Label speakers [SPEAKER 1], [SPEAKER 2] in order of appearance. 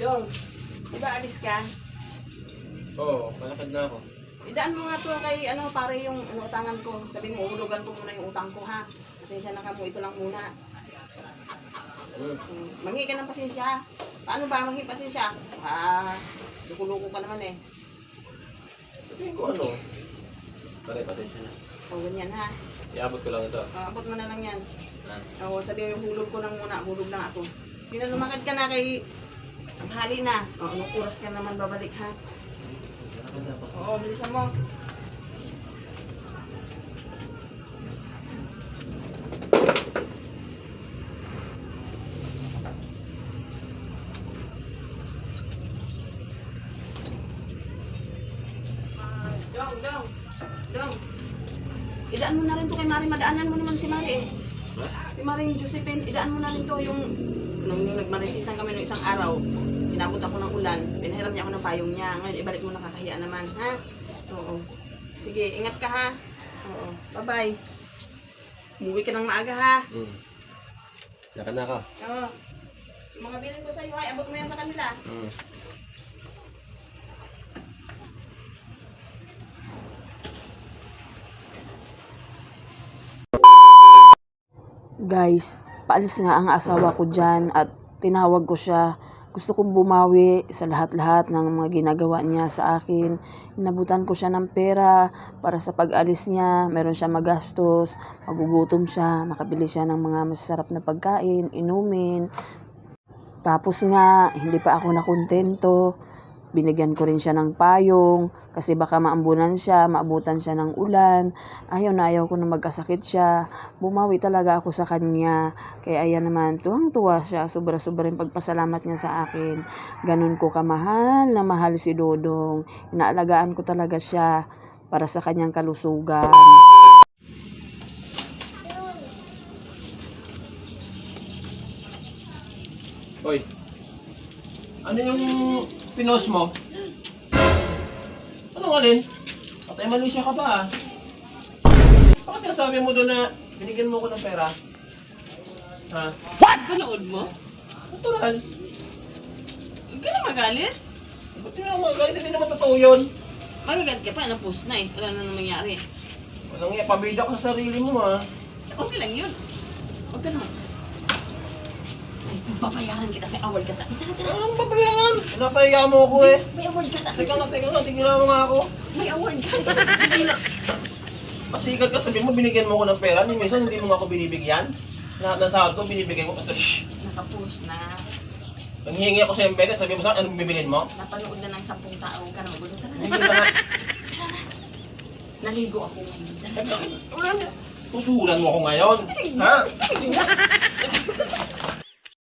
[SPEAKER 1] Dong, di ba alis ka?
[SPEAKER 2] Oo, malakad na ako.
[SPEAKER 1] Idaan mo nga to kay pare yung utangan ko. Sabihin mo, hulugan ko muna yung utang ko ha. Pasensya na ka mo, ito lang muna. Manghi ka ng pasensya. Paano ba manghi pasensya? Luko-luko ka naman eh.
[SPEAKER 2] Sabihin ko ano? Pare, pasensya na.
[SPEAKER 1] O, ganyan ha.
[SPEAKER 2] Iabot ko lang ito.
[SPEAKER 1] Abot mo na lang yan.
[SPEAKER 2] Ha?
[SPEAKER 1] O, sabihin yung hulog ko lang muna. Hulog lang ako. Pinalumakad ka na kay tanghali na. O, anong oras ka naman babalik ha? Oo, bilisan mo. Dong. Idaan mo na rin to kay Mari. Madaanan mo naman si Mari eh. Si Mari Josephine, idaan mo na rin to yung nung nagmaritisan kami nung isang araw. Inabot ako ng ulan. Pinahiram niya ako ng payong niya. Ngayon, ibalik mo na, kakahiya naman, ha? Oo. Sige, ingat ka, ha? Oo. Bye-bye. Umuwi ka ng maaga, ha?
[SPEAKER 2] Lakad na ako.
[SPEAKER 1] Oo. Yung mga bilin ko sa'yo, ay, abot mo yan sa kanila. Guys, paalis nga ang asawa ko dyan at tinawag ko siya. Gusto kong bumawi sa lahat-lahat ng mga ginagawa niya sa akin. Inabutan ko siya ng pera para sa pag-alis niya. Meron siya magastos, magugutom siya, makabili siya ng mga masasarap na pagkain, inumin. Tapos nga, hindi pa ako nakontento. Binigyan ko rin siya ng payong kasi baka maambunan siya, maabutan siya ng ulan. Ayaw na ayaw ko na magkasakit siya. Bumawi talaga ako sa kanya. Kaya ayan naman, tuwang-tuwa siya. Sobra-sobra yung pagpasalamat niya sa akin. Ganun ko kamahal na mahal si Dodong. Inaalagaan ko talaga siya para sa kanyang kalusugan.
[SPEAKER 2] Hoy, ano yung pinost mo? Anong alin? Patay malisya ka ba ah? Bakit sinasabi mo doon na binigyan mo ko ng pera? Ha?
[SPEAKER 1] What? Panood mo?
[SPEAKER 2] Natural.
[SPEAKER 1] Huwag ka na magalit.
[SPEAKER 2] Ba't yun ang mga galit? Hindi naman totoo yun.
[SPEAKER 1] Magagat ka pa, na-post na eh. Wala na nangyari.
[SPEAKER 2] Walang nga, pabida ko sa sarili mo ah.
[SPEAKER 1] Okay lang yun. Huwag ka naman. Ay, babayaran kita. May award ka sa akin. Tara.
[SPEAKER 2] Anong babayaran? Pinapahiya mo ako eh.
[SPEAKER 1] May award ka sa akin.
[SPEAKER 2] Teka nga, tingnan mo nga ako.
[SPEAKER 1] May award ka.
[SPEAKER 2] Masikat ka, sabihin mo, binigyan mo ko ng pera. Ni minsan hindi mo nga ako binibigyan. Lahat ng sahod ko, binibigay mo. Kasi,
[SPEAKER 1] Nakapost na.
[SPEAKER 2] nanghihingi ako sa embeda, sabihin mo sa akin, anong bibilin mo?
[SPEAKER 1] Napanood na ng 10 tao. Huwag ka na magulo. Tara
[SPEAKER 2] Hindi
[SPEAKER 1] na.
[SPEAKER 2] na nga.
[SPEAKER 1] Naligo ako ngayon. Tara na.
[SPEAKER 2] Tusulan mo ako ngayon. Ha?